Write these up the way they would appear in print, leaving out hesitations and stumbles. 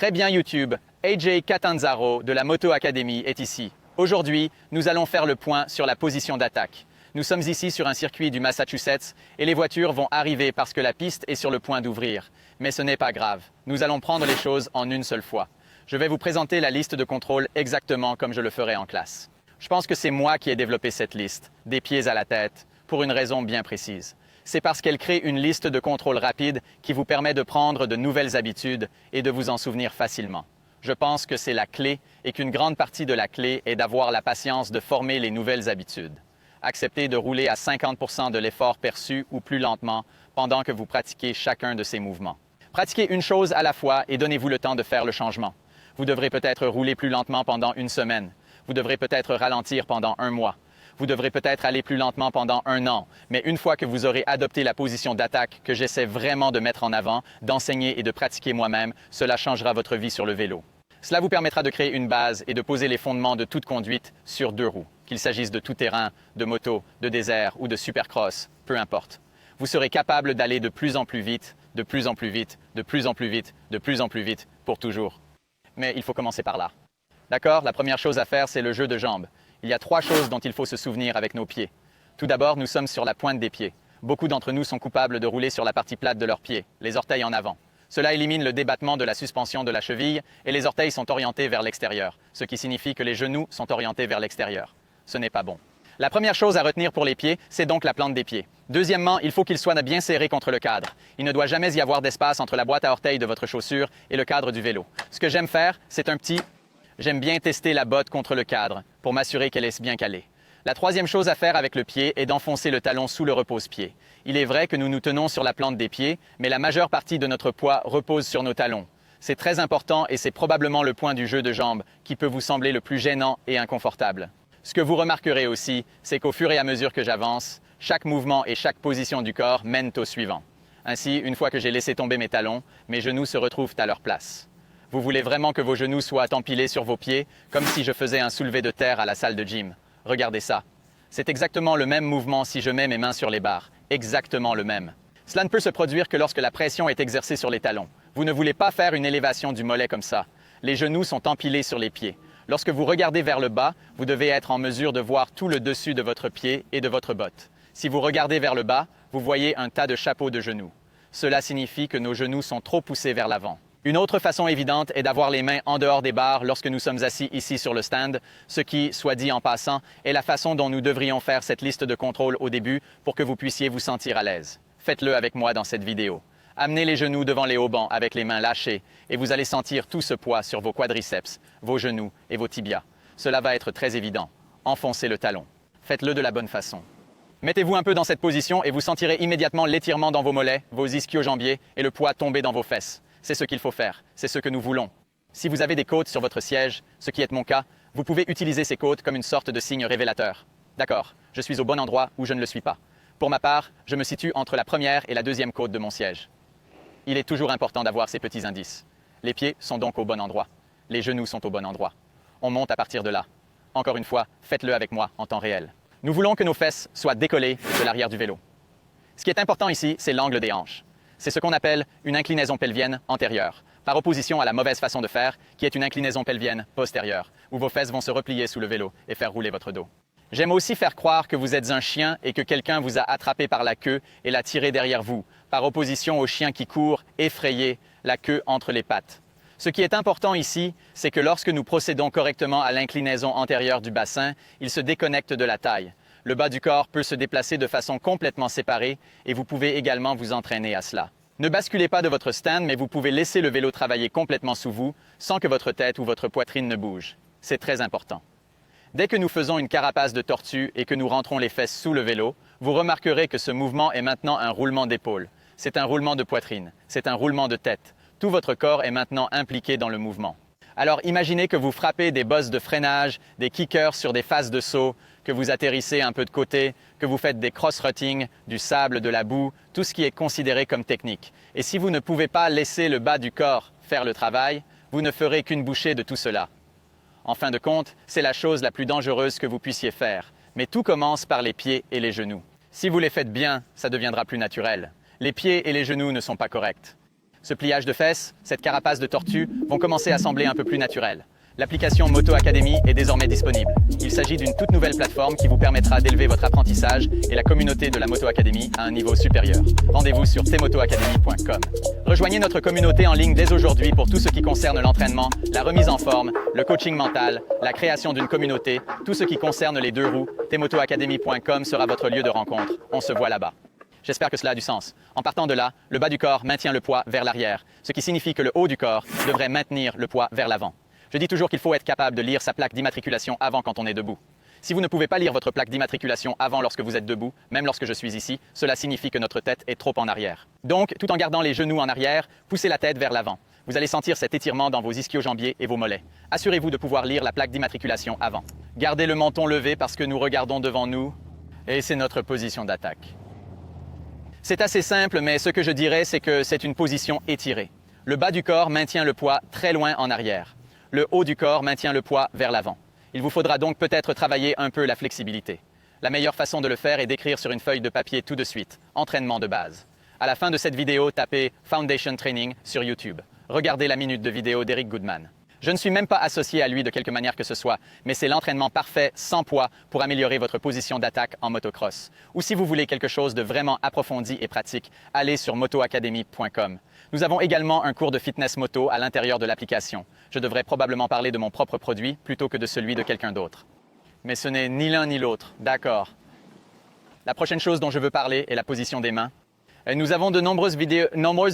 Très bien YouTube, AJ Catanzaro de la Moto Academy est ici. Aujourd'hui, nous allons faire le point sur la position d'attaque. Nous sommes ici sur un circuit du Massachusetts et les voitures vont arriver parce que la piste est sur le point d'ouvrir. Mais ce n'est pas grave, nous allons prendre les choses en une seule fois. Je vais vous présenter la liste de contrôle exactement comme je le ferai en classe. Je pense que c'est moi qui ai développé cette liste, des pieds à la tête, pour une raison bien précise. C'est parce qu'elle crée une liste de contrôle rapide qui vous permet de prendre de nouvelles habitudes et de vous en souvenir facilement. Je pense que c'est la clé et qu'une grande partie de la clé est d'avoir la patience de former les nouvelles habitudes. Acceptez de rouler à 50% de l'effort perçu ou plus lentement pendant que vous pratiquez chacun de ces mouvements. Pratiquez une chose à la fois et donnez-vous le temps de faire le changement. Vous devrez peut-être rouler plus lentement pendant une semaine. Vous devrez peut-être ralentir pendant un mois. Vous devrez peut-être aller plus lentement pendant un an, mais une fois que vous aurez adopté la position d'attaque que j'essaie vraiment de mettre en avant, d'enseigner et de pratiquer moi-même, cela changera votre vie sur le vélo. Cela vous permettra de créer une base et de poser les fondements de toute conduite sur deux roues, qu'il s'agisse de tout terrain, de moto, de désert ou de supercross, peu importe. Vous serez capable d'aller de plus en plus vite, de plus en plus vite, de plus en plus vite, de plus en plus vite, pour toujours. Mais il faut commencer par là. D'accord? La première chose à faire, c'est le jeu de jambes. Il y a trois choses dont il faut se souvenir avec nos pieds. Tout d'abord, nous sommes sur la pointe des pieds. Beaucoup d'entre nous sont coupables de rouler sur la partie plate de leurs pieds, les orteils en avant. Cela élimine le débattement de la suspension de la cheville et les orteils sont orientés vers l'extérieur, ce qui signifie que les genoux sont orientés vers l'extérieur. Ce n'est pas bon. La première chose à retenir pour les pieds, c'est donc la plante des pieds. Deuxièmement, il faut qu'ils soient bien serrés contre le cadre. Il ne doit jamais y avoir d'espace entre la boîte à orteils de votre chaussure et le cadre du vélo. Ce que j'aime faire, c'est un petit... J'aime bien tester la botte contre le cadre pour m'assurer qu'elle est bien calée. La troisième chose à faire avec le pied est d'enfoncer le talon sous le repose-pied. Il est vrai que nous nous tenons sur la plante des pieds, mais la majeure partie de notre poids repose sur nos talons. C'est très important et c'est probablement le point du jeu de jambes qui peut vous sembler le plus gênant et inconfortable. Ce que vous remarquerez aussi, c'est qu'au fur et à mesure que j'avance, chaque mouvement et chaque position du corps mènent au suivant. Ainsi, une fois que j'ai laissé tomber mes talons, mes genoux se retrouvent à leur place. Vous voulez vraiment que vos genoux soient empilés sur vos pieds, comme si je faisais un soulevé de terre à la salle de gym. Regardez ça. C'est exactement le même mouvement si je mets mes mains sur les barres. Exactement le même. Cela ne peut se produire que lorsque la pression est exercée sur les talons. Vous ne voulez pas faire une élévation du mollet comme ça. Les genoux sont empilés sur les pieds. Lorsque vous regardez vers le bas, vous devez être en mesure de voir tout le dessus de votre pied et de votre botte. Si vous regardez vers le bas, vous voyez un tas de chapeaux de genoux. Cela signifie que nos genoux sont trop poussés vers l'avant. Une autre façon évidente est d'avoir les mains en dehors des barres lorsque nous sommes assis ici sur le stand, ce qui, soit dit en passant, est la façon dont nous devrions faire cette liste de contrôle au début pour que vous puissiez vous sentir à l'aise. Faites-le avec moi dans cette vidéo. Amenez les genoux devant les haubans avec les mains lâchées et vous allez sentir tout ce poids sur vos quadriceps, vos genoux et vos tibias. Cela va être très évident. Enfoncez le talon. Faites-le de la bonne façon. Mettez-vous un peu dans cette position et vous sentirez immédiatement l'étirement dans vos mollets, vos ischio-jambiers et le poids tomber dans vos fesses. C'est ce qu'il faut faire, c'est ce que nous voulons. Si vous avez des côtes sur votre siège, ce qui est mon cas, vous pouvez utiliser ces côtes comme une sorte de signe révélateur. D'accord, je suis au bon endroit ou je ne le suis pas. Pour ma part, je me situe entre la première et la deuxième côte de mon siège. Il est toujours important d'avoir ces petits indices. Les pieds sont donc au bon endroit. Les genoux sont au bon endroit. On monte à partir de là. Encore une fois, faites-le avec moi en temps réel. Nous voulons que nos fesses soient décollées de l'arrière du vélo. Ce qui est important ici, c'est l'angle des hanches. C'est ce qu'on appelle une inclinaison pelvienne antérieure, par opposition à la mauvaise façon de faire, qui est une inclinaison pelvienne postérieure, où vos fesses vont se replier sous le vélo et faire rouler votre dos. J'aime aussi faire croire que vous êtes un chien et que quelqu'un vous a attrapé par la queue et l'a tiré derrière vous, par opposition au chien qui court, effrayé, la queue entre les pattes. Ce qui est important ici, c'est que lorsque nous procédons correctement à l'inclinaison antérieure du bassin, il se déconnecte de la taille. Le bas du corps peut se déplacer de façon complètement séparée et vous pouvez également vous entraîner à cela. Ne basculez pas de votre stand, mais vous pouvez laisser le vélo travailler complètement sous vous sans que votre tête ou votre poitrine ne bouge. C'est très important. Dès que nous faisons une carapace de tortue et que nous rentrons les fesses sous le vélo, vous remarquerez que ce mouvement est maintenant un roulement d'épaule. C'est un roulement de poitrine. C'est un roulement de tête. Tout votre corps est maintenant impliqué dans le mouvement. Alors imaginez que vous frappez des bosses de freinage, des kickers sur des faces de saut, que vous atterrissez un peu de côté, que vous faites des cross-ruttings, du sable, de la boue, tout ce qui est considéré comme technique. Et si vous ne pouvez pas laisser le bas du corps faire le travail, vous ne ferez qu'une bouchée de tout cela. En fin de compte, c'est la chose la plus dangereuse que vous puissiez faire. Mais tout commence par les pieds et les genoux. Si vous les faites bien, ça deviendra plus naturel. Les pieds et les genoux ne sont pas corrects. Ce pliage de fesses, cette carapace de tortue vont commencer à sembler un peu plus naturels. L'application Moto Academy est désormais disponible. Il s'agit d'une toute nouvelle plateforme qui vous permettra d'élever votre apprentissage et la communauté de la Moto Academy à un niveau supérieur. Rendez-vous sur tmotoacademy.com. Rejoignez notre communauté en ligne dès aujourd'hui pour tout ce qui concerne l'entraînement, la remise en forme, le coaching mental, la création d'une communauté, tout ce qui concerne les deux roues. tmotoacademy.com sera votre lieu de rencontre. On se voit là-bas. J'espère que cela a du sens. En partant de là, le bas du corps maintient le poids vers l'arrière, ce qui signifie que le haut du corps devrait maintenir le poids vers l'avant. Je dis toujours qu'il faut être capable de lire sa plaque d'immatriculation avant quand on est debout. Si vous ne pouvez pas lire votre plaque d'immatriculation avant lorsque vous êtes debout, même lorsque je suis ici, cela signifie que notre tête est trop en arrière. Donc, tout en gardant les genoux en arrière, poussez la tête vers l'avant. Vous allez sentir cet étirement dans vos ischio-jambiers et vos mollets. Assurez-vous de pouvoir lire la plaque d'immatriculation avant. Gardez le menton levé parce que nous regardons devant nous et c'est notre position d'attaque. C'est assez simple, mais ce que je dirais, c'est que c'est une position étirée. Le bas du corps maintient le poids très loin en arrière. Le haut du corps maintient le poids vers l'avant. Il vous faudra donc peut-être travailler un peu la flexibilité. La meilleure façon de le faire est d'écrire sur une feuille de papier tout de suite. Entraînement de base. À la fin de cette vidéo, tapez Foundation Training sur YouTube. Regardez la minute de vidéo d'Eric Goodman. Je ne suis même pas associé à lui de quelque manière que ce soit, mais c'est l'entraînement parfait sans poids pour améliorer votre position d'attaque en motocross. Ou si vous voulez quelque chose de vraiment approfondi et pratique, allez sur motoacademy.com. Nous avons également un cours de fitness moto à l'intérieur de l'application. Je devrais probablement parler de mon propre produit plutôt que de celui de quelqu'un d'autre. Mais ce n'est ni l'un ni l'autre, d'accord. La prochaine chose dont je veux parler est la position des mains. Nous avons de nombreuses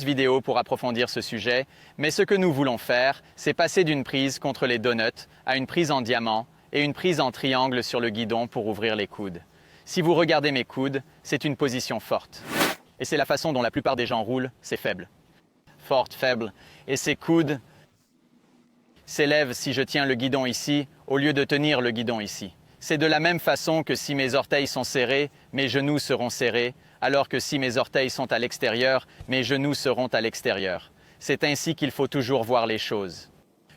vidéos pour approfondir ce sujet, mais ce que nous voulons faire, c'est passer d'une prise contre les donuts à une prise en diamant et une prise en triangle sur le guidon pour ouvrir les coudes. Si vous regardez mes coudes, c'est une position forte. Et c'est la façon dont la plupart des gens roulent, c'est faible. Forte, faible. Et ces coudes s'élèvent si je tiens le guidon ici, au lieu de tenir le guidon ici. C'est de la même façon que si mes orteils sont serrés, mes genoux seront serrés, alors que si mes orteils sont à l'extérieur, mes genoux seront à l'extérieur. C'est ainsi qu'il faut toujours voir les choses.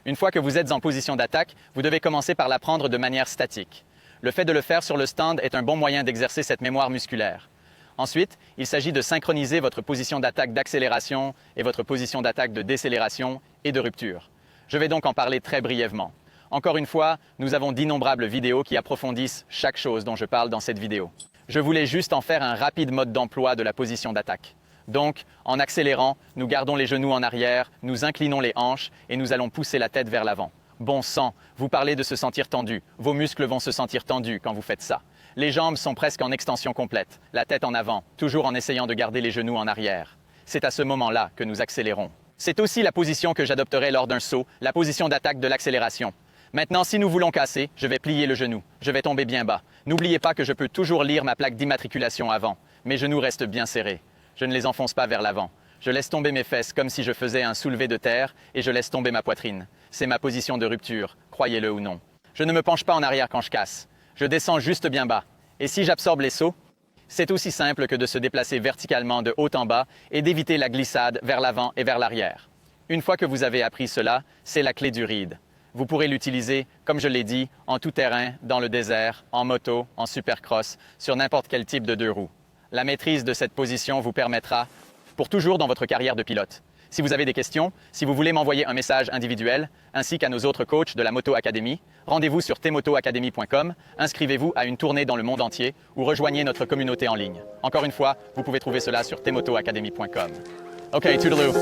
Une fois que vous êtes en position d'attaque, vous devez commencer par la prendre de manière statique. Le fait de le faire sur le stand est un bon moyen d'exercer cette mémoire musculaire. Ensuite, il s'agit de synchroniser votre position d'attaque d'accélération et votre position d'attaque de décélération et de rupture. Je vais donc en parler très brièvement. Encore une fois, nous avons d'innombrables vidéos qui approfondissent chaque chose dont je parle dans cette vidéo. Je voulais juste en faire un rapide mode d'emploi de la position d'attaque. Donc, en accélérant, nous gardons les genoux en arrière, nous inclinons les hanches et nous allons pousser la tête vers l'avant. Bon sang, vous parlez de se sentir tendu. Vos muscles vont se sentir tendus quand vous faites ça. Les jambes sont presque en extension complète, la tête en avant, toujours en essayant de garder les genoux en arrière. C'est à ce moment-là que nous accélérons. C'est aussi la position que j'adopterai lors d'un saut, la position d'attaque de l'accélération. Maintenant, si nous voulons casser, je vais plier le genou. Je vais tomber bien bas. N'oubliez pas que je peux toujours lire ma plaque d'immatriculation avant. Mes genoux restent bien serrés. Je ne les enfonce pas vers l'avant. Je laisse tomber mes fesses comme si je faisais un soulevé de terre et je laisse tomber ma poitrine. C'est ma position de rupture, croyez-le ou non. Je ne me penche pas en arrière quand je casse. Je descends juste bien bas. Et si j'absorbe les sauts, c'est aussi simple que de se déplacer verticalement de haut en bas et d'éviter la glissade vers l'avant et vers l'arrière. Une fois que vous avez appris cela, c'est la clé du ride. Vous pourrez l'utiliser, comme je l'ai dit, en tout terrain, dans le désert, en moto, en supercross, sur n'importe quel type de deux roues. La maîtrise de cette position vous permettra, pour toujours dans votre carrière de pilote. Si vous avez des questions, si vous voulez m'envoyer un message individuel, ainsi qu'à nos autres coachs de la Moto Academy, rendez-vous sur tmotoacademy.com, inscrivez-vous à une tournée dans le monde entier ou rejoignez notre communauté en ligne. Encore une fois, vous pouvez trouver cela sur tmotoacademy.com. OK, toodaloo.